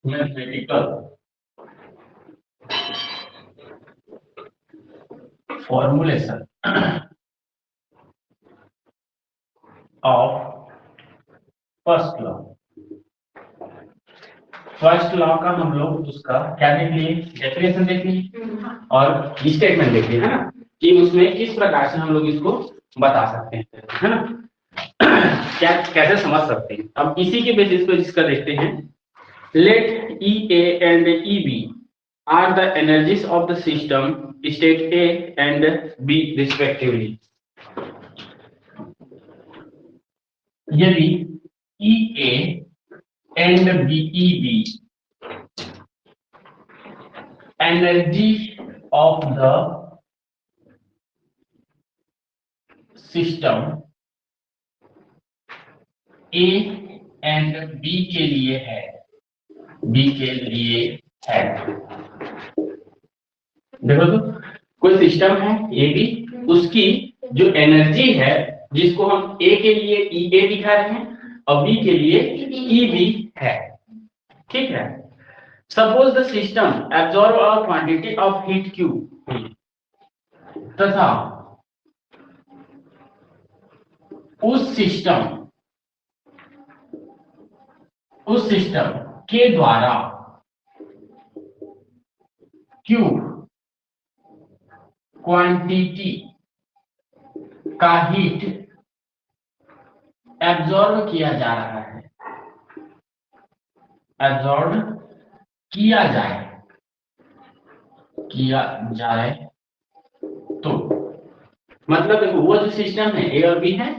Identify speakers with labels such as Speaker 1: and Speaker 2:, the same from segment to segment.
Speaker 1: Mathematical formulation of first law. First law का हम लोग उसका क्या देख लिए, डेफिनेशन देख लिए और स्टेटमेंट देख लिए, है ना, कि उसमें किस प्रकार से हम लोग इसको बता सकते हैं, है ना, क्या कैसे समझ सकते हैं। अब इसी के बेसिस पे इसका देखते हैं। Let E A and E B are the energies of the system state A and B respectively. यदि ई ए एंड बीई B energy of the system A and B के लिए है, बी के लिए है। देखो तो कोई सिस्टम है ए बी, उसकी जो एनर्जी है जिसको हम ए के लिए ई ए दिखा रहे हैं और बी के लिए ई बी है, ठीक है। Suppose the system absorb a quantity of heat Q तथा उस सिस्टम के द्वारा क्यू क्वांटिटी का हीट एब्जॉर्ब किया जा रहा है, एब्जॉर्ब किया जाए तो मतलब देखो वो जो सिस्टम है ए और बी है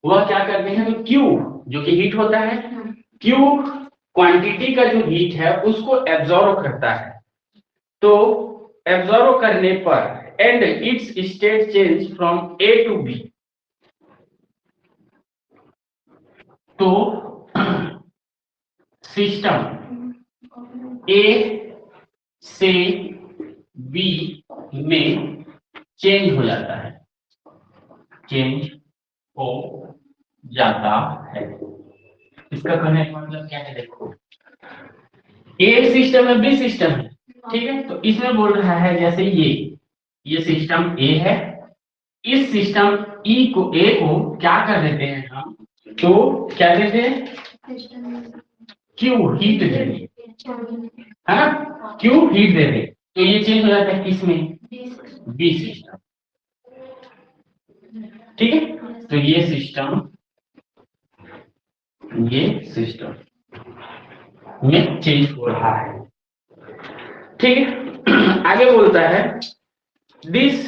Speaker 1: वह क्या करते हैं, तो क्यू जो कि हीट होता है, क्यू क्वांटिटी का जो हीट है उसको एब्जॉर्ब करता है। तो एब्जॉर्ब करने पर and its state change from A to B, तो सिस्टम ए से बी में चेंज हो जाता है, चेंज हो जाता है। इसका कहने का मतलब क्या है, देखो ए सिस्टम है बी सिस्टम है, ठीक है। तो इसमें बोल रहा है जैसे ये सिस्टम ए है, इस सिस्टम ई को ए को क्या कर देते हैं हम, तो क्या देते हैं, क्यू हीट दे देंगे, है ना, क्यू हीट दे देंगे। तो ये चेंज हो जाता है किसमें, बी सिस्टम, ठीक है। तो ये सिस्टम में चेंज हो रहा है, ठीक है। आगे बोलता है दिस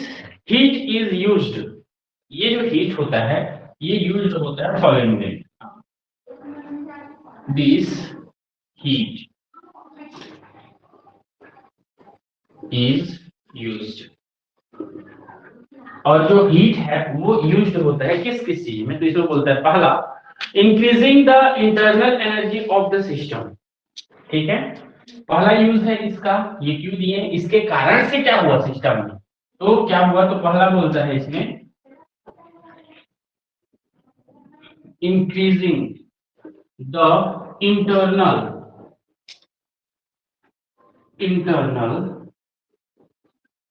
Speaker 1: हीट इज यूज्ड, ये जो हीट होता है ये यूज्ड होता है फॉलोइंग में, दिस हीट इज यूज्ड, और जो हीट है वो यूज्ड होता है किस किस चीज में, तो इसको बोलता है पहला increasing the internal energy of the system, ठीक है। पहला यूज है इसका, ये क्यों दिए, इसके कारण से क्या हुआ सिस्टम में, तो क्या हुआ, तो पहला बोलता है इसमें increasing the internal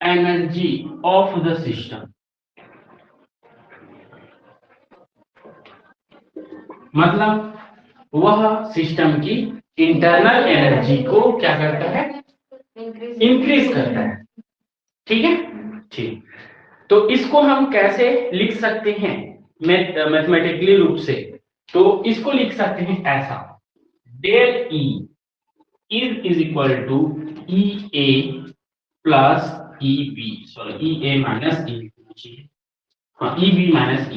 Speaker 1: energy of the system, मतलब वह सिस्टम की इंटरनल एनर्जी को क्या करता है, इंक्रीज करता है, ठीक है। ठीक, तो इसको हम कैसे लिख सकते हैं मैथमेटिकली रूप से, तो इसको लिख सकते हैं ऐसा, del E is equal to E A plus E B, sorry E A minus E B, हाँ E B minus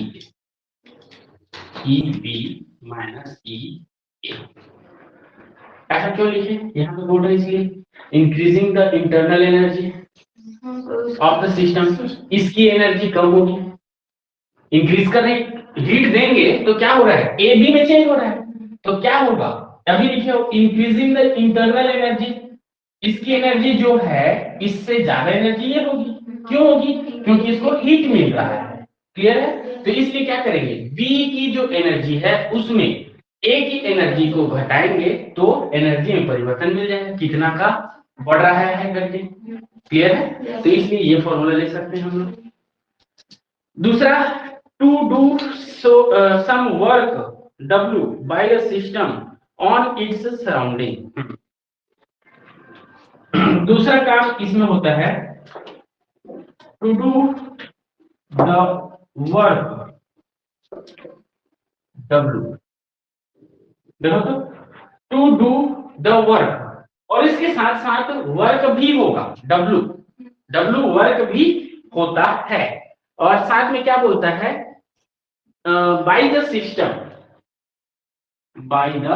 Speaker 1: E B minus E A. ऐसा क्यों लिखे, यहाँ पे बोल रहे हैं इसलिए increasing the internal energy of the system, इसकी एनर्जी कम होगी, इंक्रीज कर रहे हीट देंगे तो क्या हो रहा है, ए बी में चेंज हो रहा है, तो क्या होगा, अभी लिखे इंक्रीजिंग द इंटरनल एनर्जी, इसकी एनर्जी जो है इससे ज्यादा एनर्जी ये होगी, क्यों होगी, क्योंकि इसको हीट मिल रहा है, क्लियर है। तो इसलिए क्या करेंगे, बी की जो एनर्जी है उसमें ए की एनर्जी को घटाएंगे तो एनर्जी में परिवर्तन मिल जाएगा, कितना का बढ़ रहा है करके। क्लियर है? तो इसलिए ये फॉर्मूला ले सकते हैं हम लोग। दूसरा, to do some work W by the system on its surrounding। दूसरा काम इसमें होता है to do the work W। देखो तो, टू डू द वर्क, और इसके साथ साथ वर्क भी होगा, W वर्क भी होता है, और साथ में क्या बोलता है, bye the system, bye the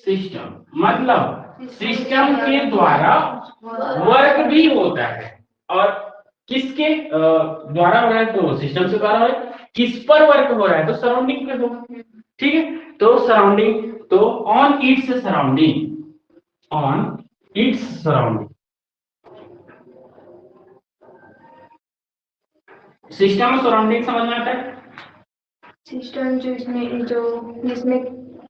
Speaker 1: system मतलब सिस्टम के द्वारा वर्क भी होता है। और किसके द्वारा हो रहा है? तो सिस्टम से द्वारा हो रहा है। किस पर वर्क हो रहा है? तो सराउंडिंग पे होगा। ठीक है, तो सराउंडिंग, तो on its surrounding, on its surrounding. System और सराउंडिंग समझ में आता है?
Speaker 2: सिस्टम जिसमें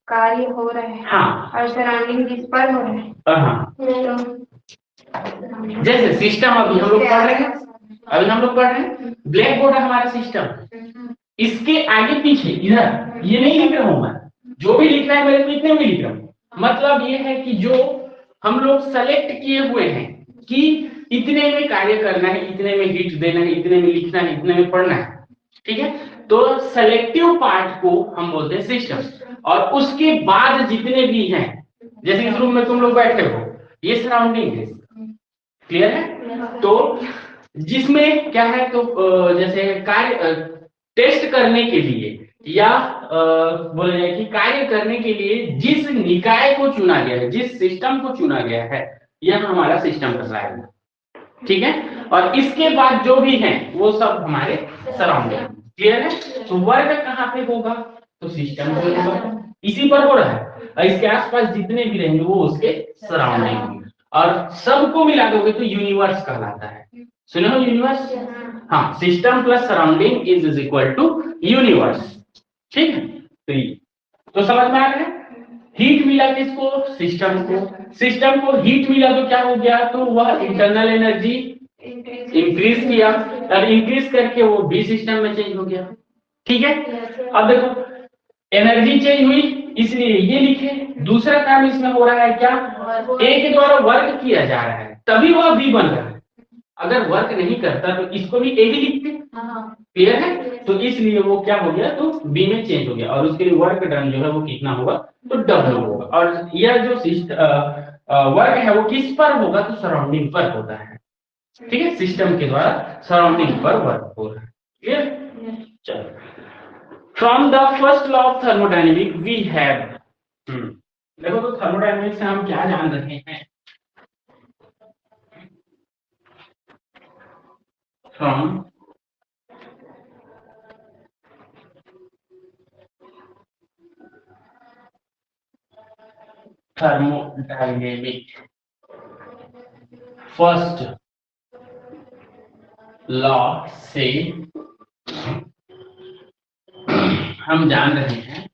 Speaker 2: कार्य हो रहा है,
Speaker 1: हाँ,
Speaker 2: और सराउंडिंग जिस पर हो रहा है।
Speaker 1: हाँ,
Speaker 2: तो
Speaker 1: जैसे सिस्टम अभी हम लोग पढ़ रहे हैं, ब्लैक बोर्ड है हमारा सिस्टम, इसके आगे पीछे इधर ये नहीं लिख रहा हूं मैं, जो भी लिखना है मेरे को इतने में लिख रहा हूं। मतलब ये है कि जो हम लोग सेलेक्ट किए हुए हैं कि इतने में कार्य करना है, इतने में हिट देना है, इतने में लिखना है, इतने में पढ़ना है। ठीक है, तो सेलेक्टिव पार्ट को हम बोलते हैं सिस्टम, और उसके बाद जितने भी हैं, जैसे इस रूम में तुम लोग बैठे हो, ये सराउंडिंग है। क्लियर है? तो जिसमें क्या है, तो जैसे कार्य टेस्ट करने के लिए या बोले जाए कि कार्य करने के लिए जिस निकाय को चुना गया है, जिस सिस्टम को चुना गया है, यह हमारा सिस्टम कहलाएगा। ठीक है, और इसके बाद जो भी हैं वो सब हमारे सराउंडिंग। क्लियर है? तो वर्क कहाँ पे होगा? तो सिस्टम पे होगा, इसी पर हो रहा है, और इसके आसपास जितने भी रहेंगे वो उसके सराउंडिंग होंगे, और सबको मिला दोगे तो यूनिवर्स कहलाता है। सुनो हो यूनिवर्स? हाँ, system plus surrounding is equal to universe. ठीक है, तो समझ में आ गया? हीट मिला किसको? सिस्टम को। सिस्टम को हीट मिला तो क्या हो गया? तो वह इंटरनल एनर्जी इंक्रीज किया, अब इंक्रीज करके वो बी सिस्टम में चेंज हो गया। ठीक है, अब देखो एनर्जी चेंज हुई, इसलिए ये लिखे। दूसरा काम इसमें हो रहा है क्या? ए के द्वारा वर्क किया जा रहा है, तभी वह बी बन रहा है। अगर वर्क नहीं करता तो इसको भी ए ही लिखते। क्लियर है? तो इसलिए वो क्या हो गया, तो बी में चेंज हो गया, और उसके लिए वर्क डन जो है वो कितना होगा? तो डब्ल्यू होगा। और यह जो वर्क है वो किस पर होगा? तो सराउंडिंग पर होता है। ठीक है, सिस्टम के द्वारा सराउंडिंग पर वर्क हो रहा है। क्लियर? चलो, from the first law of thermodynamic we have, देखो तो थर्मोडायनेमिक्स से हम क्या जान रहे हैं? फ्रॉम थर्मोडायनेमिक फर्स्ट लॉ से हम जान रहे हैं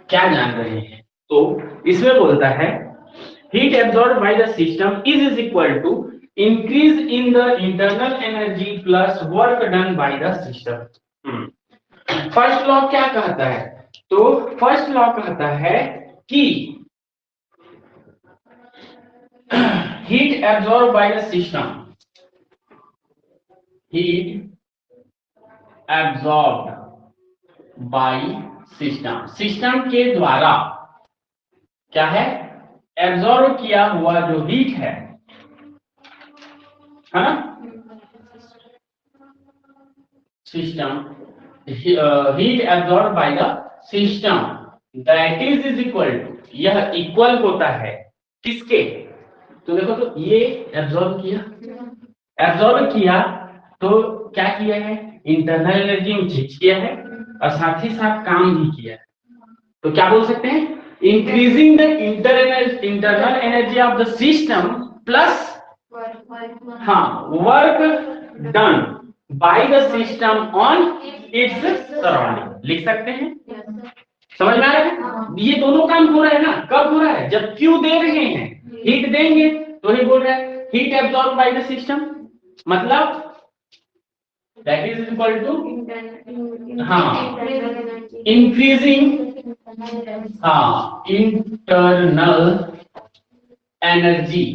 Speaker 1: क्या जान रहे हैं? तो इसमें बोलता है heat absorb by the system is equal to increase in the internal energy plus work done by the system. First law क्या कहता है? तो फर्स्ट लॉ कहता है कि heat absorb by the system, heat absorb by system, system के द्वारा क्या है? एब्जॉर्ब किया हुआ जो हीट है ना, system heat absorb by the system that is equal to, यह इक्वल होता है किसके? तो देखो तो ये एब्जॉर्ब किया तो क्या किया है? इंटरनल एनर्जी में चेंज किया है, और साथ ही साथ काम भी किया है। तो क्या बोल सकते हैं? Increasing the internal energy of the system plus हाँ work done by the system on its surrounding, लिख सकते हैं। समझ में आ रहा है? ये दोनों काम हो रहा है ना, कब हो रहा है? जब क्यू दे रहे हैं, हीट देंगे तो ही बोल रहा है heat absorb by the system, मतलब that is equal to increasing internal energy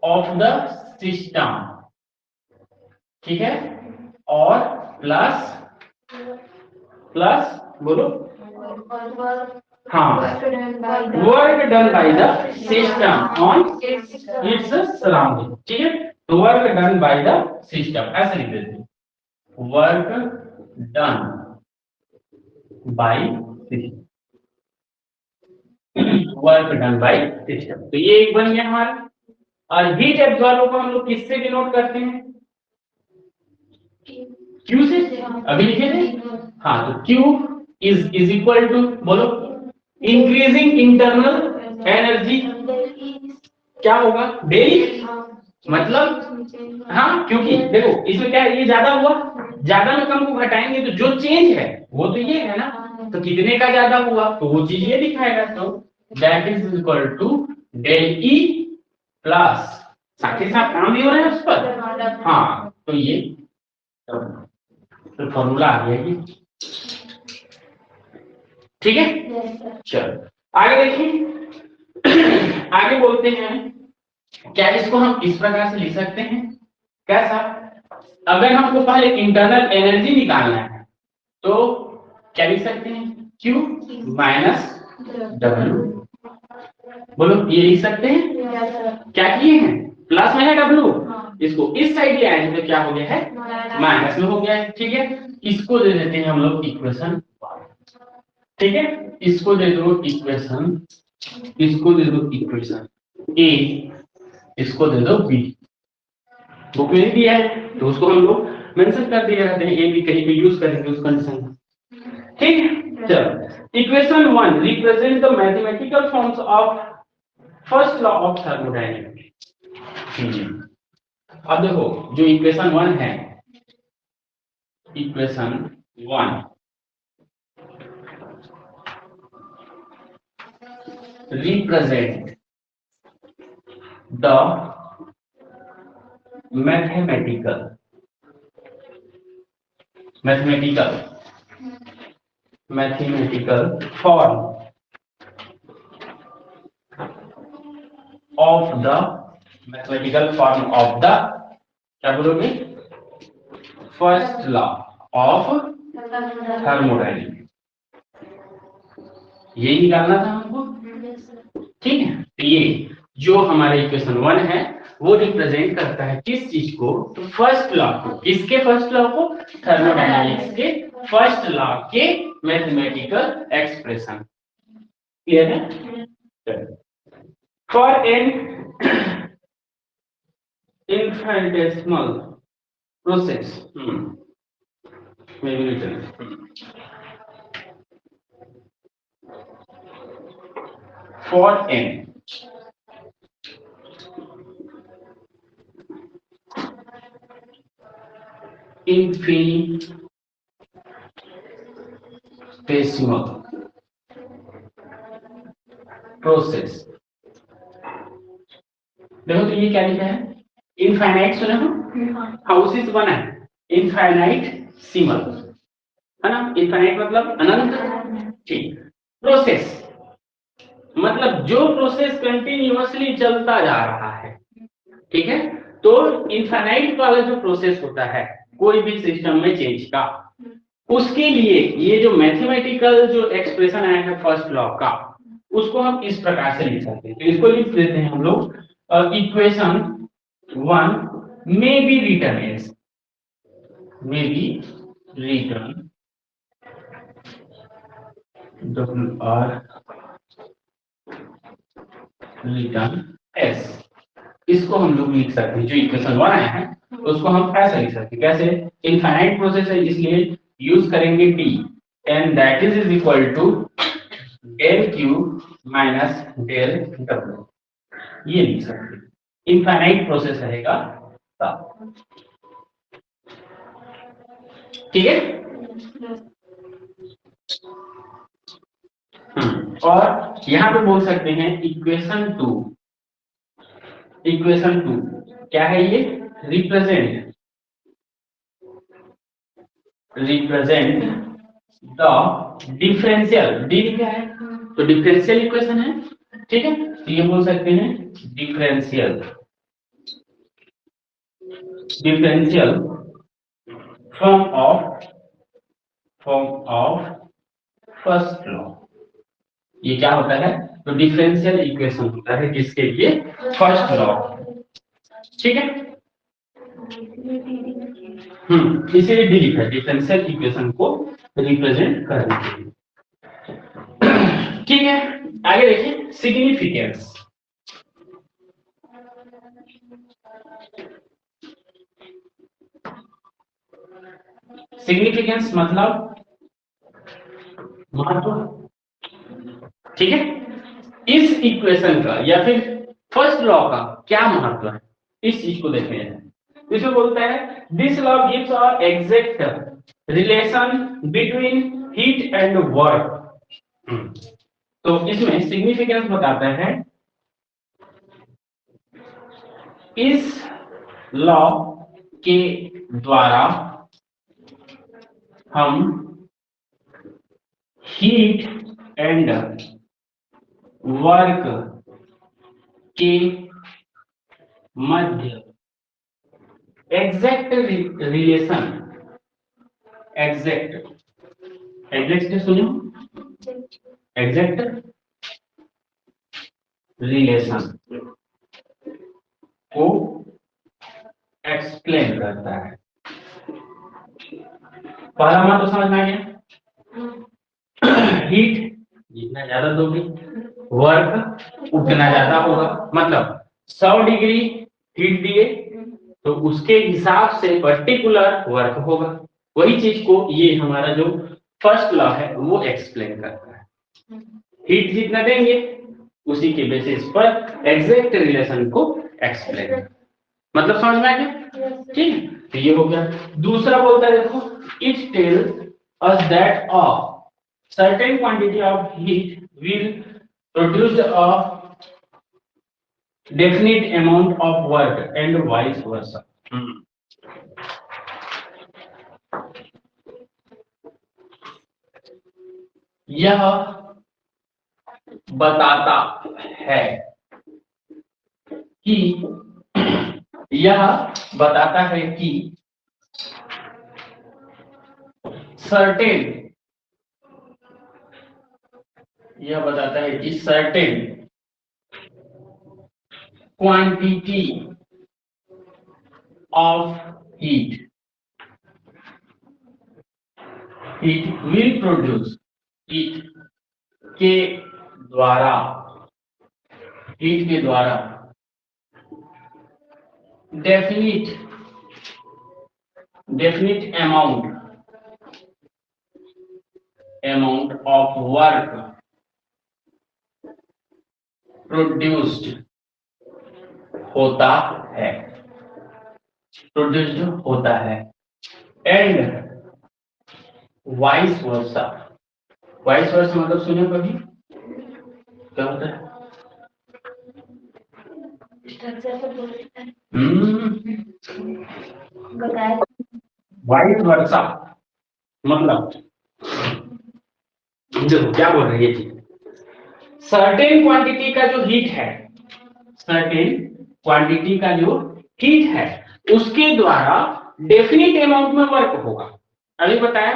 Speaker 1: of the system, ठीक है, और प्लस बोलो, हाँ, work done by the system on its surrounding, ठीक है। तो work done by the system ऐसे लिख देते हैं, work done by system, work done by system. तो ये एक बन गया हमारा। और हीट एब्जॉर्ब को हम लोग किससे डिनोट करते हैं? क्यू से, अभी लिखे थे। हाँ, तो क्यू इज इक्वल टू, बोलो, इंक्रीजिंग इंटरनल एनर्जी, क्या होगा? डेली, मतलब हाँ, क्योंकि देखो इसमें क्या है, ये ज्यादा हुआ, ज्यादा में कम को घटाएंगे तो जो चेंज है वो तो ये है ना, तो कितने का ज्यादा हुआ तो वो चीज ये दिखाएगा। तो that is equal to del e plus, साथ ही साथ काम भी हो रहा है उस पर, हाँ, तो ये तो फॉर्मूला आ गया ये, ठीक है। चलो आगे देखिए, आगे बोलते हैं क्या इसको हम इस प्रकार से लिख सकते हैं, कैसा? अगर हमको पहले इंटरनल एनर्जी निकालना है तो क्या लिख सकते हैं? Q माइनस W, बोलो, ये लिख सकते हैं। क्या किए हैं? प्लस में है W, इसको इस साइड ले आए तो क्या हो गया है? माइनस में हो गया है, ठीक है। इसको दे देते हैं हम लोग इक्वेशन, ठीक है। इसको दे दो इक्वेशन, इसको दे दो इक्वेशन A, इसको दे दो B। बुक में दिया है तो उसको हम लोग मेंशन कर दिए रहते हैं, A B कहीं पे यूज करेंगे उस कंडीशन, ठीक है। चलो, equation 1 represent the mathematical forms of first law of thermodynamics. अब देखो जो इक्वेशन 1 है, equation 1 represent the mathematical form of the क्या बोलोगे? फर्स्ट लॉ ऑफ थर्मोडायनेमिक्स, ये निकालना था हमको, ठीक है। तो ये जो हमारे इक्वेशन 1 है वो रिप्रेजेंट करता है किस चीज को? तो फर्स्ट लॉ को। किसके फर्स्ट लॉ को? थर्मोडायनेमिक्स के फर्स्ट लॉ के मैथमेटिकल एक्सप्रेशन, क्लियर है? For an infinitesimal process, maybe written, for n infinitesimal process, देखो तो ये क्या लिखा है? इनफाइनाइट सुना हो? हाँ, उसी से बना है, इनफाइनाइट सिमल, है ना। इनफाइनाइट मतलब अनंत, ठीक। प्रोसेस मतलब जो प्रोसेस कंटिन्यूअसली चलता जा रहा है, ठीक है। तो इनफाइनाइट वाला जो प्रोसेस होता है कोई भी सिस्टम में चेंज का, उसके लिए ये जो मैथमेटिकल जो एक्सप्रेशन आया है फर्स्ट लॉ का, उसको हम इस प्रकार से लिख सकते हैं। तो इसको लिख देते हैं हम लोग, equation 1 may be written as, इसको हम लोग लिख सकते हैं, जो इक्वेशन 1 आया है उसको हम ऐसा लिख सकते हैं, कैसे? इनफाइनाइट प्रोसेस है इसलिए यूज करेंगे D, and that is equal to del Q minus del W, ये लिख सकते हैं। इनफाइनाइट प्रोसेस रहेगा ठीक है। और यहां पे बोल सकते हैं इक्वेशन टू क्या है ये? रिप्रेजेंट द डिफरेंशियल, डी क्या है तो डिफरेंशियल इक्वेशन है, ठीक है। तो ये बोल सकते हैं differential form of first law. ये क्या होता है? तो डिफरेंशियल इक्वेशन होता है किसके लिए? फर्स्ट लॉ, ठीक है। इसीलिए डी लिखा है डिफरेंशियल इक्वेशन को रिप्रेजेंट करने के लिए, ठीक है। आगे देखिए सिग्निफिकेंस। सिग्निफिकेंस मतलब महत्व, ठीक है। इस इक्वेशन का या फिर फर्स्ट लॉ का क्या महत्व है, इस चीज को देखते हैं। इसमें बोलता है this law gives a exact relation between heat and work. तो इसमें सिग्निफिकेंस बताता है इस लॉ के द्वारा हम हीट एंड वर्क के मध्य एग्जैक्ट रिलेशन, एग्जैक्ट सुनियो, एग्जैक्ट रिलेशन को एक्सप्लेन करता है। पहला मान तो समझ में आ गया, हीट जितना ज्यादा दोगे वर्क उतना ज्यादा होगा, मतलब 100 डिग्री हीट दिए तो उसके हिसाब से पर्टिकुलर वर्क होगा। वही चीज को ये हमारा जो फर्स्ट लॉ है वो एक्सप्लेन करता है। हीट जितना देंगे उसी के बेसिस पर एग्जैक्ट रिलेशन को एक्सप्लेन, मतलब समझ में आ गया, ठीक है। तो ये हो गया। दूसरा बोलता है देखो it tells us that a certain quantity of heat will produce a definite amount of work and vice versa। यह बताता है कि certain quantity of heat will produce, heat के द्वारा definite amount of work produced होता है and vice versa. Vice versa मतलब सुने कभी क्या होता है? वाइस वर्सा मतलब देखो क्या बोल रही है, सर्टेन क्वांटिटी का जो हीट है उसके द्वारा डेफिनिट अमाउंट में वर्क होगा। अभी बताया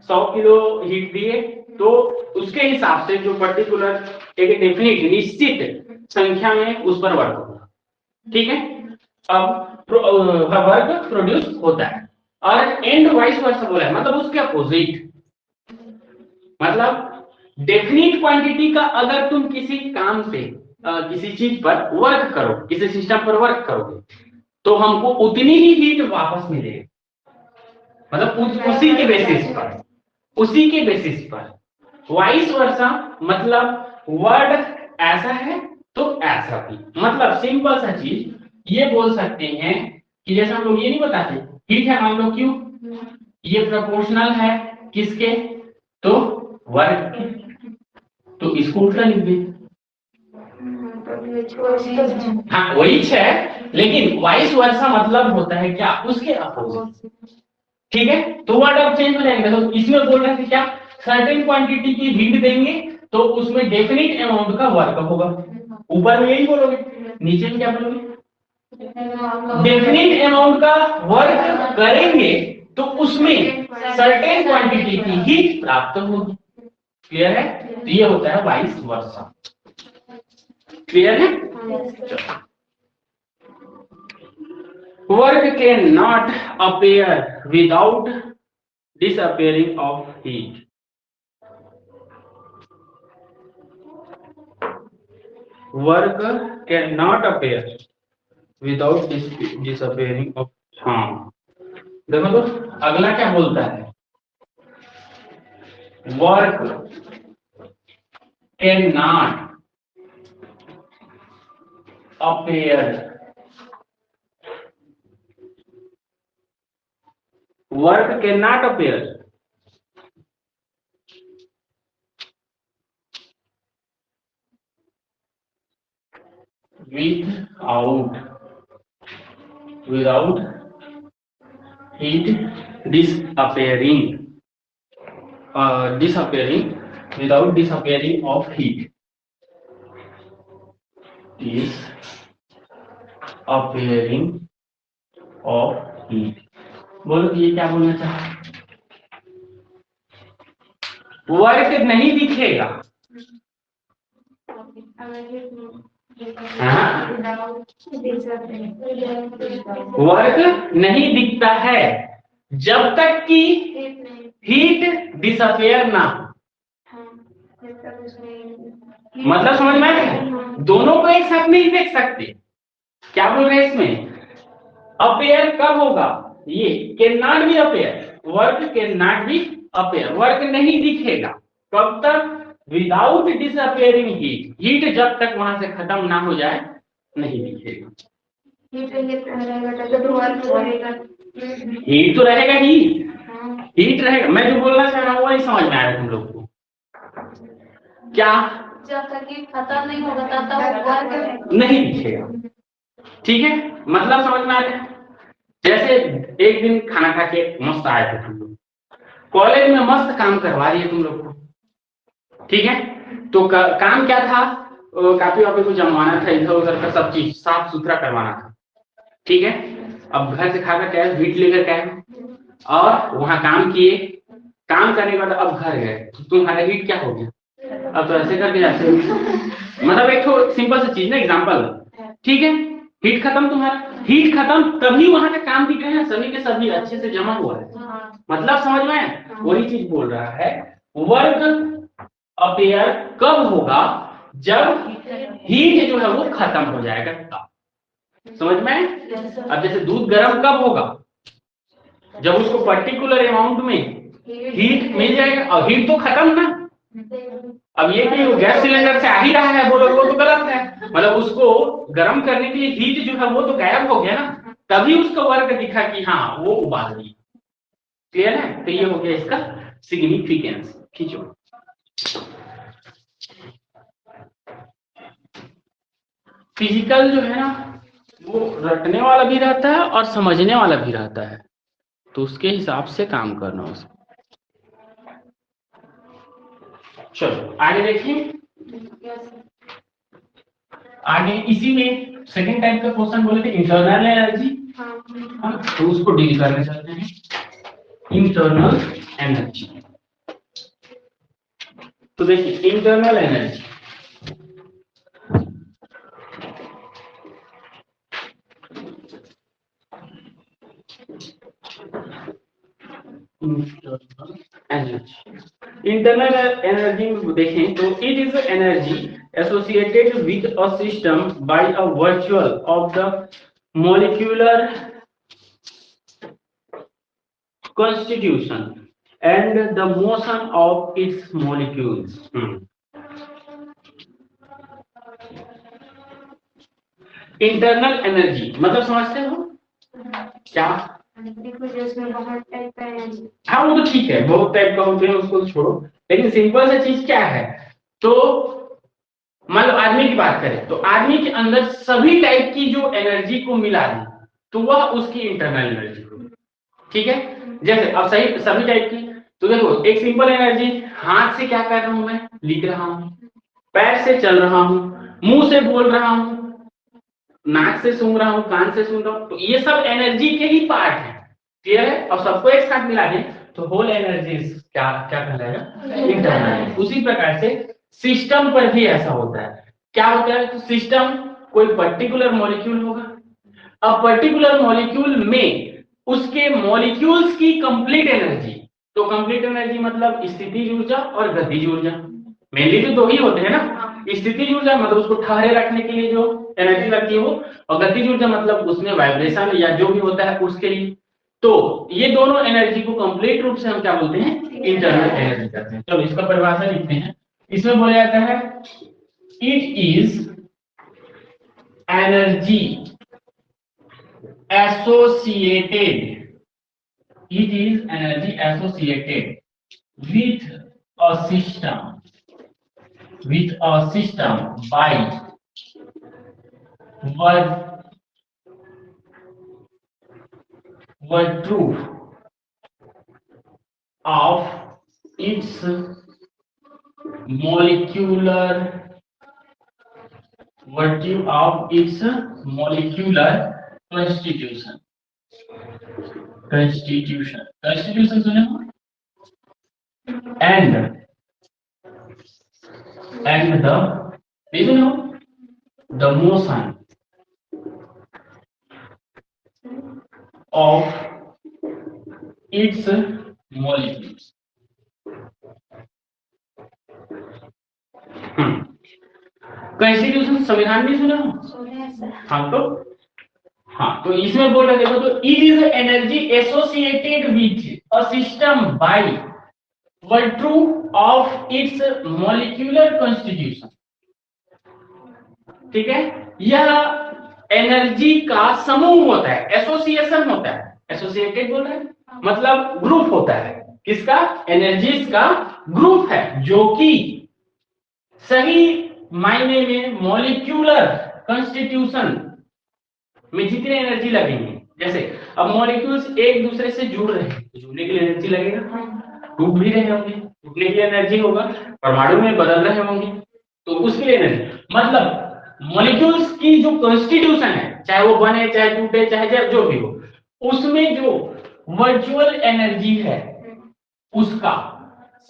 Speaker 1: 100 किलो हीट दिए तो उसके हिसाब से जो पर्टिकुलर एक डेफिनिट निश्चित संख्या में उस पर वर्क होगा, ठीक है। अब वर्क प्रोड्यूस होता है और एंड वाइस वर्सा बोला है, मतलब उसके अपोजिट, मतलब डेफिनिट क्वांटिटी का अगर तुम किसी काम पे किसी चीज पर वर्क करो, किसी सिस्टम पर वर्क करोगे तो हमको उतनी ही हीट वापस मिलेगी, मतलब उसी के बेसिस पर वाइस वर्सा, मतलब वर्ड ऐसा है तो ऐसा भी, मतलब सिंपल सा चीज ये बोल सकते हैं कि जैसे हम लोग ये नहीं बताते हीट है मान लो क्यू, ये प्रोपोर्शनल है किसके, तो वर्क के, तो इसको उल्टा लिख दे। हाँ वही है, लेकिन वाइस वर्सा मतलब होता है क्या, उसके अपोजिट। ठीक है, तो वर्ड अब चेंज हो जाएगा। तो इसमें बोल रहे थे क्या, सर्टेन क्वांटिटी की हीट देंगे तो उसमें डेफिनिट अमाउंट का वर्क होगा। ऊपर में यही बोलोगे, नीचे में क्या बोलोगे, डेफिनिट अमाउंट का वर्क करेंगे तो उसमें सर्टेन क्वांटिटी की हीट प्राप्त होगी। क्लियर है, तो ये होता है वाइस वर्सा। क्लियर है, work can not appear without disappearing of heat. Work cannot appear without disappearing of, हाँ देखो तो अगला क्या बोलता है, work can not appear, work can not appear without heat disappearing, without disappearing of heat, disappearing of heat। बोलो ये क्या बोलना चाह, वर्क नहीं दिखेगा, वर्क नहीं दिखता है जब तक कि हीट डिसअपेयर ना हो। मतलब समझ में आया, दोनों को एक साथ नहीं देख सकते। क्या बोल रहे हैं इसमें, अपेयर कब होगा, ये can not be appear, work can not be appear, work नहीं दिखेगा कब तक, विदाउट डिसअपेयरिंग हीट, हीट जब तक वहां से खत्म ना हो जाए नहीं दिखेगा। हीट तो रहेगा ही, हीट रहेगा। मैं जो बोलना चाह रहा हूँ वही समझ में आया तुम लोग को क्या,
Speaker 2: जब तक ये खत्म नहीं होगा तब तक वर्क
Speaker 1: नहीं दिखेगा। ठीक है, मतलब समझ में आ गया। जैसे एक दिन खाना खा के मस्त आए थे तुम लोग, कॉलेज में मस्त काम करवा दिए तुम लोग को, ठीक है, तो काम क्या था, कापी वापी को जमवाना था, इधर उधर का सब चीज साफ सुथरा करवाना था। ठीक है, अब घर से खाकर क्या हीट लेकर क्या और वहां काम किए, काम करने के बाद अब घर गए तो तुम्हारा हीट क्या हो गया, अब तो ऐसे करके जाते हो। मतलब एक तो सिंपल सी चीज ना, एग्जांपल, ठीक है, हीट खत्म, तुम्हारा हीट खत्म तभी वहां का काम दिख रहे हैं, सभी के सभी अच्छे से जमा हुआ है। मतलब समझ में, वही चीज बोल रहा है, वर्क अपीयर कब होगा, जब हीट जो है वो खत्म हो जाएगा तब। समझ में, अब जैसे दूध गर्म कब होगा, जब उसको पर्टिकुलर अमाउंट में हीट मिल जाएगा, और हीट तो खत्म ना। अब ये कि गैस सिलेंडर से आ ही रहा है बोलो, वो तो गलत है, मतलब उसको गर्म करने के लिए हीट जो है वो तो गायब हो गया ना, तभी उसका वर्क दिखा कि हाँ वो उबाल दी। क्लियर है, तो ये हो गया इसका सिग्निफिकेंस। खींचो, फिजिकल जो है ना वो रटने वाला भी रहता है और समझने वाला भी रहता है, तो उसके हिसाब से काम करना उसको। चलो आगे देखिए, आगे इसी में सेकंड टाइप का क्वेश्चन बोले थे इंटरनल एनर्जी, तो उसको डील करने चलते हैं। इंटरनल एनर्जी, तो देखिए इंटरनल एनर्जी, इंटरनल एनर्जी में देखें तो it is energy associated with a system by a virtual of the molecular constitution and the motion of its molecules। Internal energy मतलब समझते हो,
Speaker 2: उसमें बहुत टाइप का है।
Speaker 1: हाँ वो तो ठीक है, बहुत टाइप का होते हैं, उसको तो छोड़ो, लेकिन सिंपल सा चीज क्या है, तो मान लो आदमी की बात करें तो आदमी के अंदर सभी टाइप की जो एनर्जी को मिला दी तो वह उसकी इंटरनल एनर्जी होगी। ठीक है, जैसे अब सही सभी टाइप की, तो देखो एक सिंपल एनर्जी, हाथ से क्या कर रहा हूं मैं, लिख रहा हूं, पैर से चल रहा हूं, मुंह से बोल रहा हूं, नाक से सूंघ रहा हूं, कान से सुन रहा हूं, तो ये सब एनर्जी के ही पार्ट है। क्लियर है, और सबको एक साथ मिला दें तो होल एनर्जी क्या क्या कहलाएगा, इंटरनल। उसी प्रकार से सिस्टम पर भी ऐसा होता है। क्या होता है, तो सिस्टम कोई पर्टिकुलर मॉलिक्यूल होगा, अब पर्टिकुलर मॉलिक्यूल में उसके मॉलिक्यूल्स की कंप्लीट एनर्जी, तो कंप्लीट एनर्जी मतलब स्थितिज ऊर्जा और गतिज ऊर्जा, मेनली तो दो ही होते हैं ना, स्थितिज ऊर्जा मतलब उसको ठहरे रखने के लिए जो एनर्जी लगती है वो, और गतिज ऊर्जा मतलब उसमें वाइब्रेशन या जो भी होता है उसके लिए। तो ये दोनों एनर्जी को कंप्लीट रूप से हम क्या बोलते हैं, इंटरनल एनर्जी कहते हैं। चलो इसका परिभाषा लिखते हैं, इसमें बोला जाता है it is energy associated, it is energy associated with a system, by virtue of its molecular constitution, सुने हो, and the motion of its molecules। Constitution संविधान भी सुना हो, हाँ तो हाँ, तो इसमें बोल रहे देखो, तो it is energy associated with a system by virtue of its molecular constitution। ठीक है, यह एनर्जी का समूह होता है, एसोसिएशन होता है, एसोसिएटेड बोल रहे हैं मतलब ग्रुप होता है, किसका, एनर्जीज का ग्रुप है, जो कि सही मायने में मॉलिक्यूलर कॉन्स्टिट्यूशन में जितने एनर्जी लगेंगे, जैसे अब मॉलिक्यूल्स एक दूसरे से जुड़ रहे हैं, जुड़ने के लिए एनर्जी लगेगा, टूट भी रहे होंगे, टूटने के लिए एनर्जी होगा, परमाणु में बदल रहे होंगे तो उसके लिए एनर्जी, मतलब मॉलिक्यूल्स की जो कॉन्स्टिट्यूशन है, चाहे वो बने चाहे टूटे चाहे जो भी हो, उसमें जो वर्चुअल एनर्जी है उसका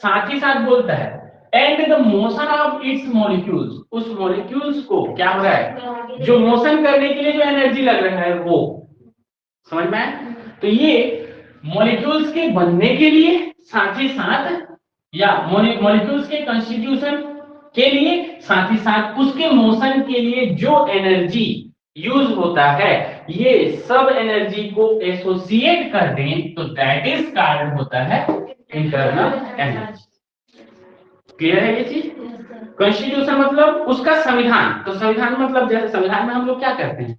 Speaker 1: साथ ही साथ बोलता है and the motion of its molecules, उस मॉलिक्यूल्स को क्या हो रहा है, जो मोशन करने के लिए जो एनर्जी लग रहा है वो, समझ में आया, तो ये मॉलिक्यूल्स के बनने के लिए साथ ही साथ, या मॉलिक्यूल्स के कॉन्स्टिट्यूशन के लिए साथ ही साथ उसके मोशन के लिए जो एनर्जी यूज होता है, ये सब एनर्जी को एसोसिएट कर दें तो दैट इज कॉल्ड होता है इंटरनल एनर्जी। क्लियर है ये चीज, कॉन्स्टिट्यूशन मतलब उसका संविधान, तो संविधान मतलब जैसे संविधान में हम लोग क्या करते हैं,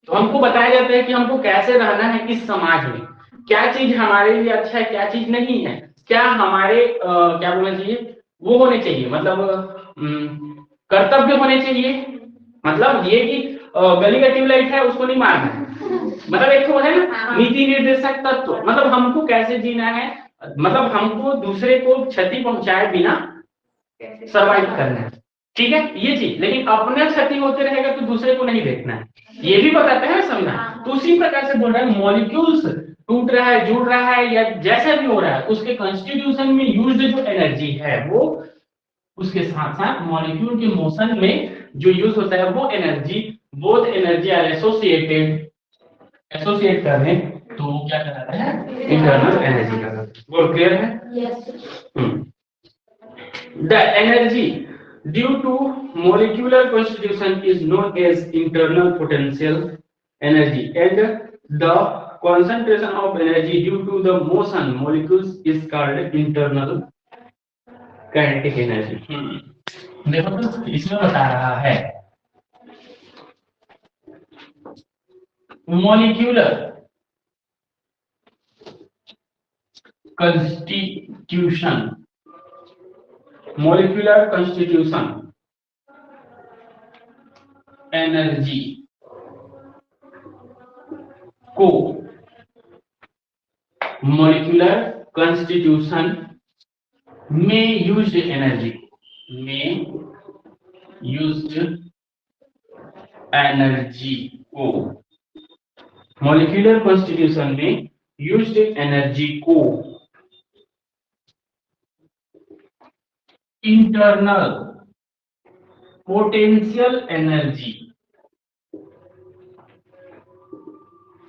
Speaker 1: तो हमको बताया जाता है कि हमको कैसे रहना है इस समाज में, क्या चीज हमारे लिए अच्छा है क्या चीज नहीं है, क्या हमारे क्या बोलना चाहिए, वो होने चाहिए, मतलब कर्तव्य होने चाहिए, मतलब ये कि गली का ट्यूबलाइट है उसको नहीं मारना है, मतलब एक तो है ना नीति निर्देशक तत्व, मतलब हमको कैसे जीना है, मतलब हमको दूसरे को क्षति पहुंचाए बिना सरवाइव करना है, ठीक है ये चीज, लेकिन अपना क्षति होते रहेगा तो दूसरे को नहीं देखना है, ये भी बताते हैं संविधान। तो उसी प्रकार से बोल रहा है मॉलिक्यूल्स टूट रहा है जुड़ रहा है या जैसा भी हो रहा है, उसके कॉन्स्टिट्यूशन में यूज्ड जो एनर्जी है वो, उसके साथ साथ मॉलिक्यूल के मोशन में जो यूज होता है वो energy, both energy are associate करने, तो क्या कहलाता है, इंटरनल एनर्जी कहलाता है। वो क्लियर है, the energy due to molecular constitution is known as internal potential energy and the concentration of energy due to the motion molecules is called internal kinetic energy। देखो तो इसमें बता रहा है molecular constitution, molecular constitution, energy को, molecular constitution में used energy, में used energy को, molecular constitution में used energy को internal potential energy,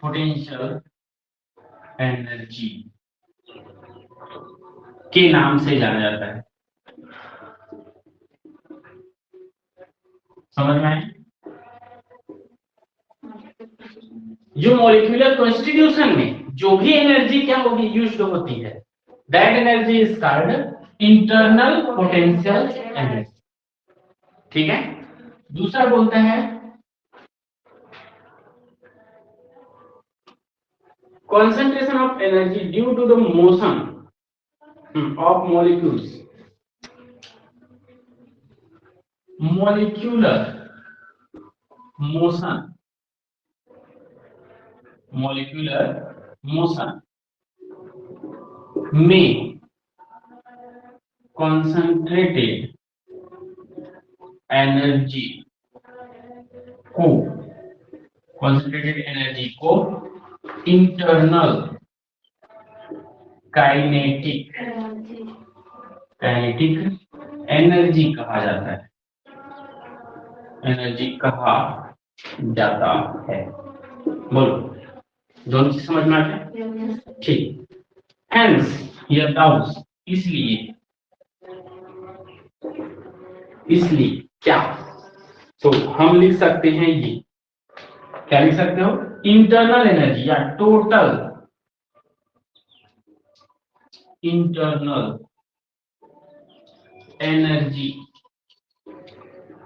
Speaker 1: potential energy के नाम से जाना जाता है। समझ में आए? जो मॉलिक्यूलर कॉन्स्टिट्यूशन में जो भी एनर्जी क्या होगी यूज्ड होती है, that energy is called internal potential energy. ठीक है। दूसरा बोलते हैं concentration of energy due to the motion of molecules, molecular motion, molecular motion में concentrated energy को, concentrated energy को इंटरनल काइनेटिक एनर्जी कहा जाता है, एनर्जी कहा जाता है। बोलो, दोनों चीज समझ में आते हैं? ठीक। हेंस या दाउस, इसलिए क्या, तो हम लिख सकते हैं ये, क्या लिख सकते हो? इंटरनल एनर्जी या total internal energy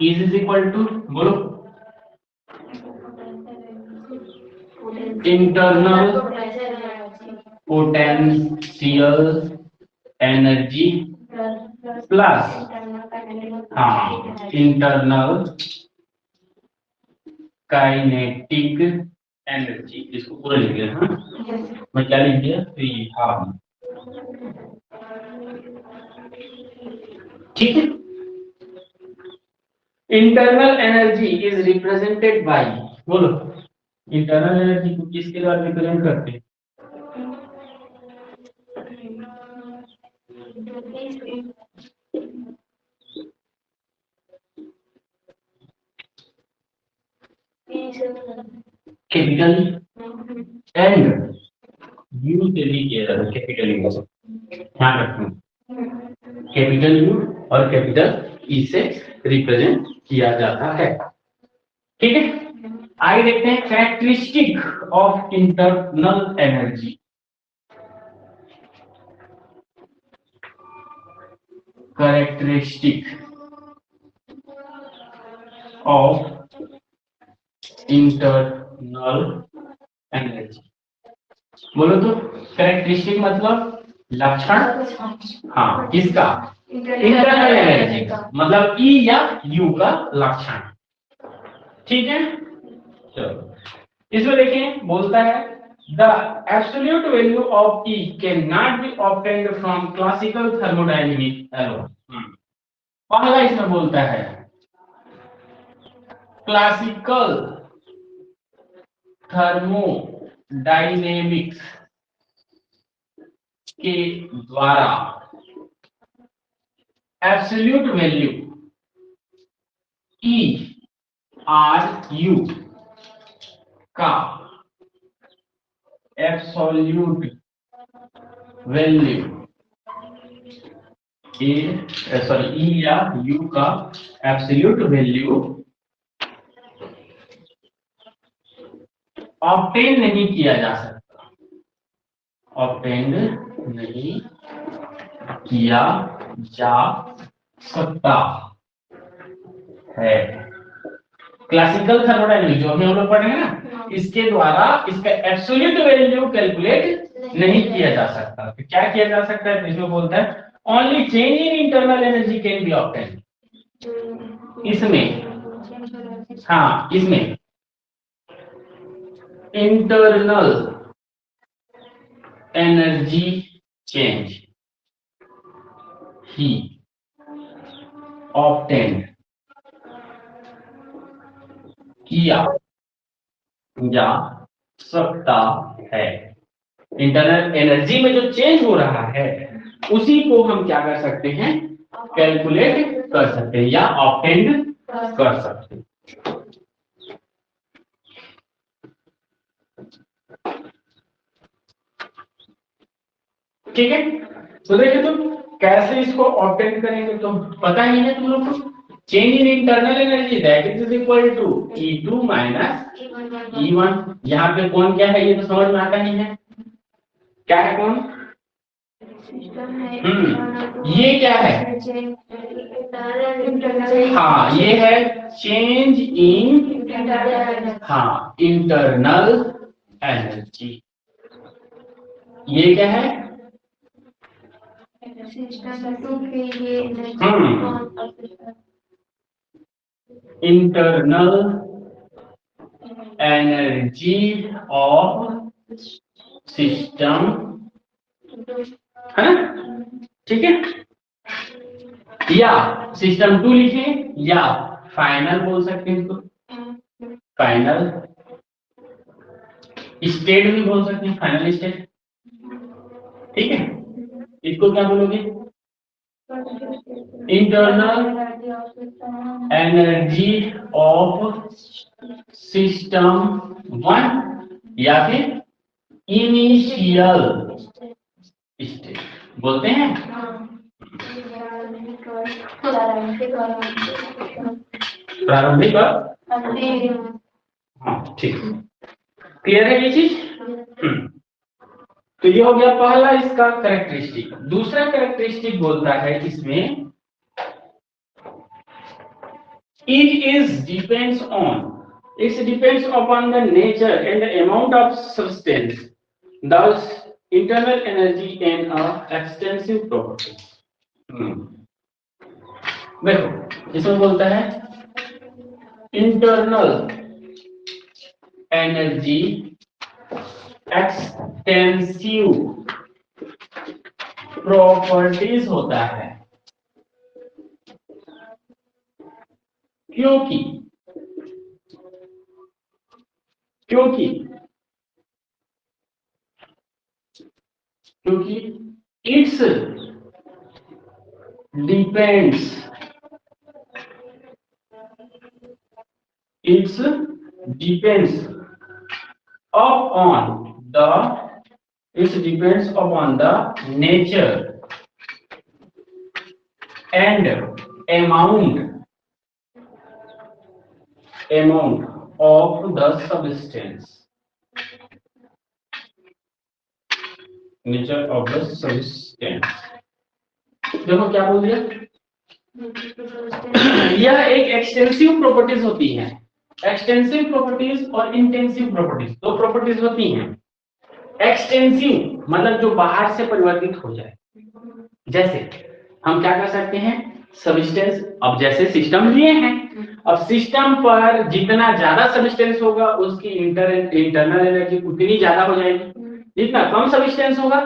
Speaker 1: is equal to, बोलो, internal potential energy plus internal kinetic energy. इसको पूरा लिख दिया। हाँ, मैं क्या लिख दिया? तो ये हाँ, ठीक है। Internal energy is represented by, बोलो, इंटरनल एनर्जी को किसके द्वारा रिप्रेजेंट करते हैं? कैपिटल एंड यू से भी किया जाता है, कैपिटल यू से, ध्यान रखना, कैपिटल यू और कैपिटल ई से रिप्रेजेंट किया जाता है। ठीक है। आगे देखते हैं characteristic of internal energy. Characteristic of internal energy, बोलो तो कैरेक्टरिस्टिक मतलब लक्षण। हाँ, किसका? इंटरनल एनर्जी का, मतलब ई या यू का लक्षण। ठीक है। चलो इसमें देखें, बोलता है the absolute value of E can not be obtained from classical thermodynamic alone. पहला इसमें बोलता है क्लासिकल थर्मोडायनेमिक्स के द्वारा absolute value E R you का एब्सोल्यूट वैल्यू ई या यू का एब्सोल्यूट वैल्यू ऑब्टेन नहीं किया जा सकता, ऑब्टेन नहीं किया जा सकता है। क्लासिकल थर्मोडायनेमिक्स जो अभी हम लोग पढ़ेंगे ना, इसके द्वारा इसका एब्सोल्यूट वैल्यू कैलकुलेट नहीं किया जा सकता। तो क्या किया जा सकता है? तो इसमें बोलता है only change in internal energy can be obtain. इसमें, हाँ इसमें इंटरनल एनर्जी चेंज ही ऑब्टेन किया जा सकता है। इंटरनल एनर्जी में जो चेंज हो रहा है उसी को हम क्या कर सकते हैं? कैलकुलेट कर सकते हैं या ऑब्टेन कर सकते हैं। ठीक है, तो देखिए तुम कैसे इसको ऑब्टेन करेंगे, तो पता ही है तुम लोग को। Change in internal energy that is equal to E2 minus E1। यहाँ पे कौन क्या है ये तो समझ में आता ही है। क्या है कौन? ये क्या है? हाँ ये है चेंज इन, हाँ इंटरनल एनर्जी। ये क्या है? इंटरनल एनर्जी ऑफ सिस्टम, है ना? ठीक है, या सिस्टम 2 लिखे या फाइनल बोल सकते हैं इसको, फाइनल स्टेट भी बोल सकते हैं, फाइनल स्टेट। ठीक है, इसको क्या बोलोगे? इंटरनल एनर्जी ऑफ सिस्टम 1 या फिर इनिशियल स्टेट बोलते हैं। प्रारंभिक, हाँ ठीक, क्लियर है ये चीज? तो ये हो गया पहला इसका कैरेक्टरिस्टिक। दूसरा कैरेक्टरिस्टिक बोलता है इसमें it depends upon the nature and the amount of substance, thus internal energy and extensive properties। देखो इसमें बोलता है इंटरनल एनर्जी एक्सटेंसिव प्रॉपर्टीज होता है, क्योंकि it's depends upon the nature and amount of the substance, nature of the substance। देखो क्या बोल दिया, यह एक एक्सटेंसिव प्रॉपर्टीज होती है। एक्सटेंसिव प्रॉपर्टीज और इंटेंसिव प्रॉपर्टीज, दो प्रॉपर्टीज होती हैं। एक्सटेंसिव मतलब जो बाहर से परिवर्तित हो जाए, जैसे हम क्या कर सकते हैं, सबस्टेंस। अब जैसे सिस्टम लिए हैं, अब सिस्टम पर जितना ज्यादा सबस्टेंस होगा उसकी इंटरनल एनर्जी उतनी ज्यादा हो जाएगी, जितना कम सबस्टेंस होगा।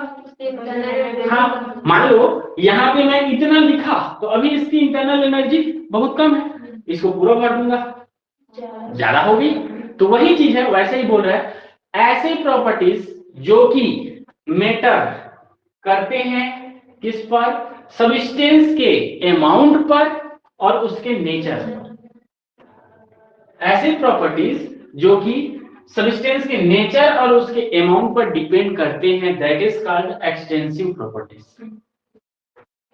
Speaker 1: हाँ मान लो यहाँ पे मैं इतना लिखा तो अभी इसकी इंटरनल एनर्जी बहुत कम है, इसको पूरा भर दूंगा, ज्यादा होगी। तो वही चीज है, वैसे ही बोल रहा है, ऐसे प्रॉपर्टीज जो कि मैटर करते हैं किस पर, सबस्टेंस के अमाउंट पर और उसके नेचर पर। ऐसे प्रॉपर्टीज जो कि सबस्टेंस के नेचर और उसके अमाउंट पर डिपेंड करते हैं, that is called extensive properties.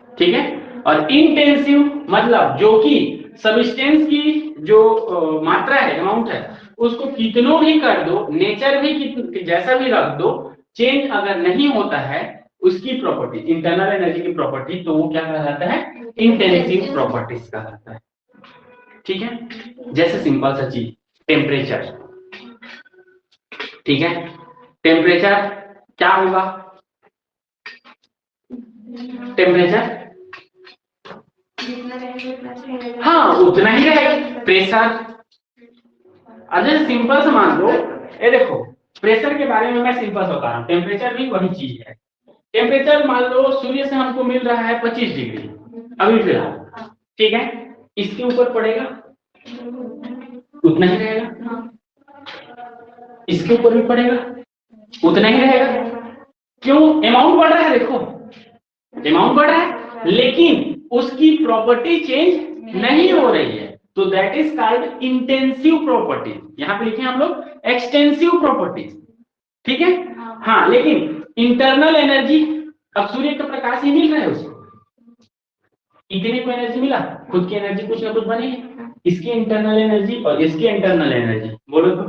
Speaker 1: ठीक है, और इंटेंसिव मतलब जो कि सबस्टेंस की जो मात्रा है, अमाउंट है, उसको कितनों भी कर दो, नेचर भी जैसा भी रख दो, चेंज अगर नहीं होता है उसकी प्रॉपर्टी, इंटरनल एनर्जी की प्रॉपर्टी, तो वो क्या कहलाता है, इंटेंसिव प्रॉपर्टीज कहलाता है। ठीक है, जैसे सिंपल सा चीज टेम्परेचर। ठीक है, टेम्परेचर क्या होगा, टेम्परेचर
Speaker 2: जितना रहेगा उतना रहेगा।
Speaker 1: हाँ उतना ही रहेगा। प्रेशर, अगर सिंपल से मान लो, ये देखो प्रेशर के बारे में मैं सिंपल से बता रहा हूँ, टेम्परेचर भी वही चीज है। टेम्परेचर मान लो सूर्य से हमको मिल रहा है 25 डिग्री अभी फिलहाल, ठीक है, इसके ऊपर पड़ेगा उतना ही रहेगा, इसके ऊपर भी पड़ेगा उतना ही रहेगा। क्यों? अमाउंट बढ़ रहा है, देखो अमाउंट बढ़ रहा है लेकिन उसकी प्रॉपर्टी चेंज नहीं हो रही है, तो that is called intensive property. यहां पे लिखे हम लोग एक्सटेंसिव प्रॉपर्टी, ठीक है। हाँ लेकिन इंटरनल एनर्जी, अब सूर्य का प्रकाश ही मिल रहा है उसको, इतने को एनर्जी मिला, खुद की एनर्जी कुछ ना कुछ बनेगी, इसकी इंटरनल एनर्जी और इसकी इंटरनल एनर्जी बोलो तो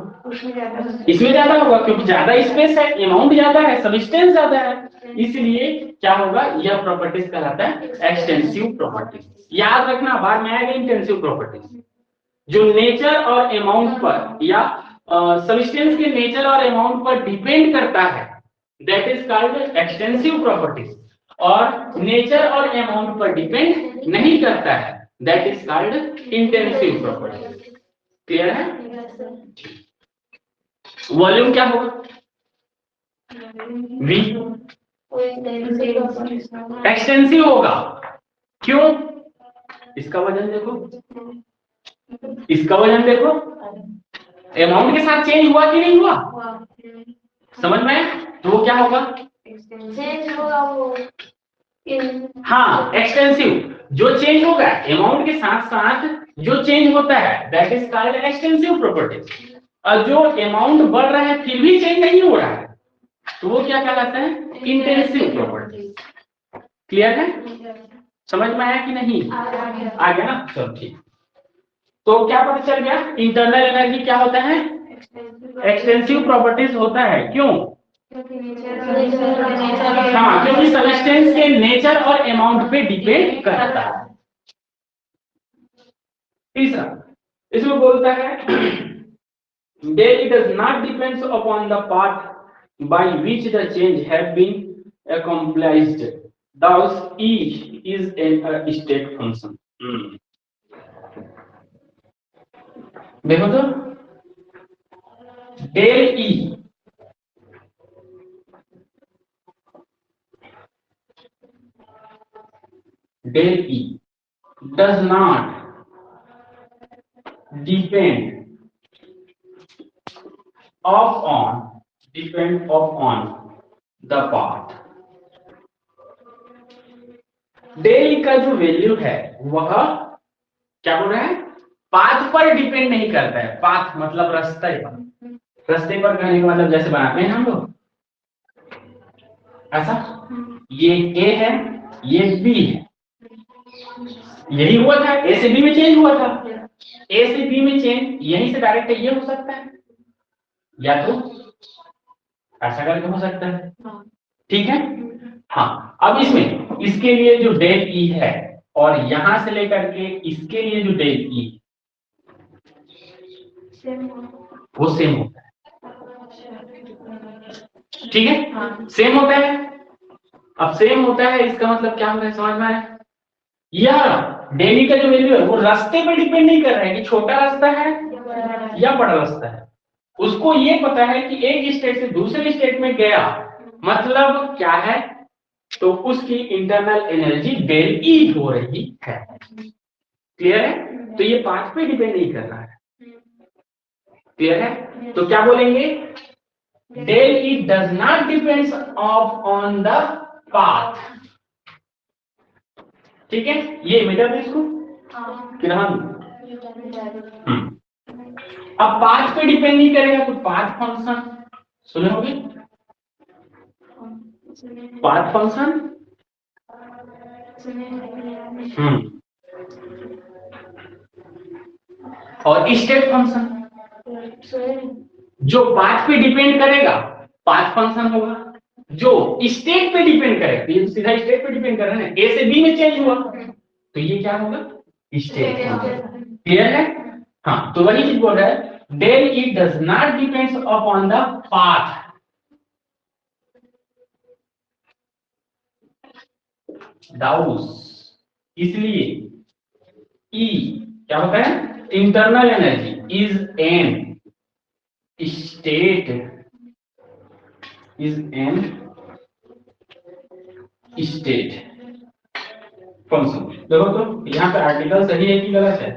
Speaker 1: इसमें ज्यादा होगा क्योंकि ज्यादा स्पेस है, अमाउंट ज्यादा है, सबस्टेंस ज्यादा है, इसलिए क्या होगा, यह प्रॉपर्टीज कहलाता है एक्सटेंसिव प्रॉपर्टीज। याद रखना बाद में आएगा इंटेंसिव प्रॉपर्टीज, जो नेचर और अमाउंट पर या सबस्टेंस के नेचर और अमाउंट पर डिपेंड करता है, that is called extensive properties, और नेचर और अमाउंट पर डिपेंड नहीं करता है, that is called intensive properties. Clear है? वॉल्यूम क्या होगा? V एक्सटेंसिव होगा। क्यों? इसका वजन देखो, इसका वजन देखो, अमाउंट के साथ चेंज हुआ कि नहीं हुआ, समझ में आया? तो वो क्या होगा?
Speaker 2: चेंज होगा वो
Speaker 1: हाँ एक्सटेंसिव, जो चेंज होगा अमाउंट के साथ साथ जो चेंज होता है that is called extensive properties, और जो अमाउंट बढ़ रहा है फिर भी चेंज नहीं हो रहा है तो वो क्या कहलाता है? Intensive properties. क्लियर है? समझ में आया कि नहीं? आ गया ना, चलो ठीक। तो क्या पता चल गया, इंटरनल एनर्जी क्या होता है? एक्सटेंसिव प्रॉपर्टीज होता है। क्यों? हाँ क्योंकि सबस्टेंस के नेचर और अमाउंट पे डिपेंड करता है। तीसरा इसमें बोलता है it does not depends upon the path by which the change have been accomplished, thus each is a state function। देखो तो del E does not depend upon the path। Del का जो वैल्यू है वह क्या बोल रहा है? पाथ पर डिपेंड नहीं करता है। पाथ मतलब रास्ते पर, रास्ते पर कहने का मतलब जैसे बनाते हैं हम लोग ऐसा, ये ए है ये बी है, यही हुआ था, ए से बी में चेंज हुआ था, ए से बी में चेंज यहीं से डायरेक्ट ये हो सकता है या तो ऐसा करके हो सकता है, ठीक है। हाँ अब इसमें इसके लिए जो डेल ई है और यहां से लेकर के इसके लिए जो डेल ई वो सेम होता है, ठीक है, सेम होता है। अब सेम होता है इसका मतलब क्या होता है, समझ में आया? यह डेली का जो वैल्यू है वो रास्ते पे डिपेंड नहीं कर रहा है कि छोटा रास्ता है या बड़ा रास्ता है, उसको ये पता है कि एक स्टेट से दूसरे स्टेट में गया मतलब क्या है, तो उसकी इंटरनल एनर्जी डेल ई हो रही है। क्लियर है? तो ये पाथ पे डिपेंड नहीं कर रहा है। क्लियर है? तो क्या बोलेंगे, del E does not depends on the path. ठीक है, ये मिटा दो इसको फिर हम अब पाथ पे डिपेंड नहीं करेगा तो पाथ फंक्शन सुने होगे, पाथ फंक्शन और स्टेट फंक्शन। जो पाथ पे डिपेंड करेगा पाथ फंक्शन होगा, जो स्टेट पे डिपेंड करेगा, ये सीधा स्टेट पे डिपेंड कर रहा है, ए से बी में चेंज हुआ तो ये क्या होगा, स्टेट फंक्शन। क्लियर है? हाँ तो वही चीज बोल रहा है, del E does not depends upon the path. डाउस, इसलिए ई क्या होता है, internal energy is an state, is an state function. देखो तो यहाँ पे आर्टिकल सही है कि गलत है?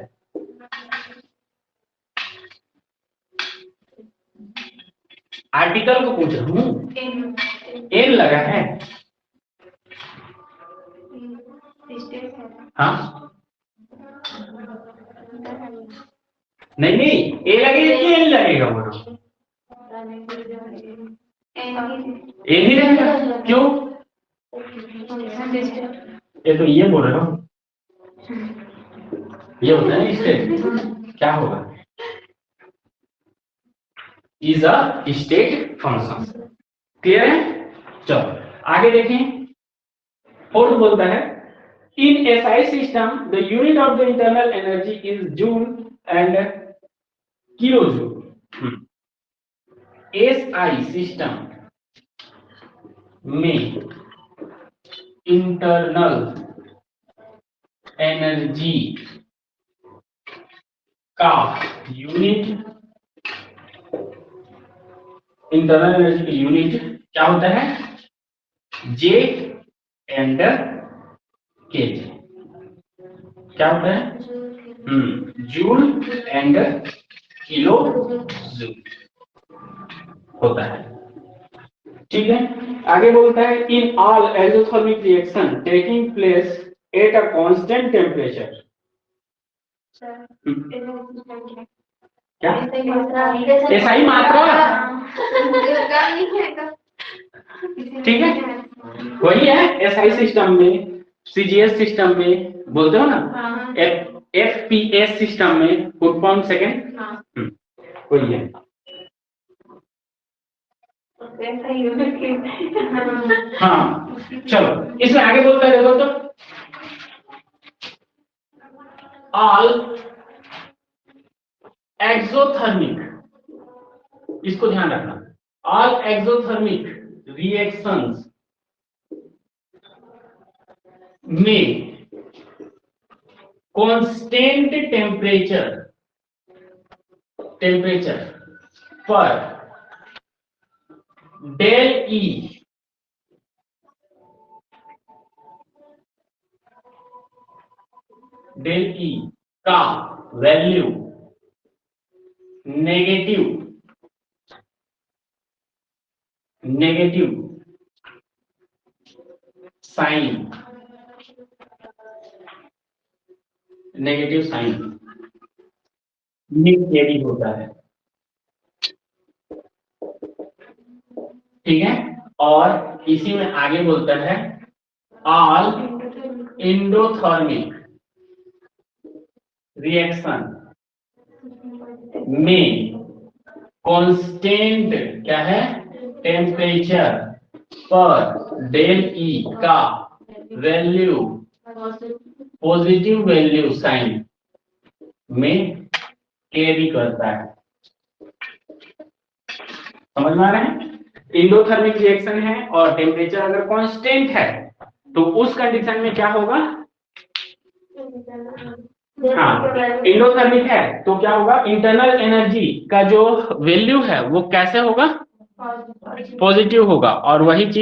Speaker 1: आर्टिकल को पूछ रहा हूँ, एन लगा है। हाँ नहीं नहीं, ए लगेगा कि एन लगेगा बोलो? ए ही रहेगा, क्यों? ये तो ये बोल रहे हो, ये होता है स्टेट, क्या होगा? Is a state function. Clear है? चलो आगे देखें। फोर्थ बोलता है in SI system the unit of the internal energy is joule and kilo joule. SI system में इंटरनल एनर्जी का यूनिट, इंटरनल एनर्जी का यूनिट क्या होता है? जे एंड के। क्या होता है? जूल एंड किलो जूल होता है। ठीक है, आगे बोलता है in all exothermic reaction taking place at a constant temperature. क्या एसआई मात्रा? ठीक है, वही है एसआई सिस्टम में, सीजीएस सिस्टम में बोलते हो ना, एफपीएस सिस्टम में फुट पाउंड सेकेंड, वही है। हाँ चलो इसमें आगे बोलता है, देखो तो ऑल एक्सोथर्मिक, इसको ध्यान रखना, ऑल एक्सोथर्मिक रिएक्शंस में कांस्टेंट टेम्परेचर पर डेल ई का वैल्यू नेगेटिव साइन में कैरी होता है। ठीक है, और इसी में आगे बोलता है ऑल एंडोथर्मिक रिएक्शन में कांस्टेंट क्या है, टेम्परेचर पर डेल ई का वैल्यू पॉजिटिव वैल्यू साइन में कैरी करता है। समझ में आ रहे हैं? एंडोथर्मिक रिएक्शन है और टेम्परेचर अगर कांस्टेंट है तो उस कंडीशन में क्या होगा? हाँ, एंडोथर्मिक है तो क्या होगा? इंटरनल एनर्जी का जो वैल्यू है वो कैसे होगा? पॉजिटिव होगा, और वही चीज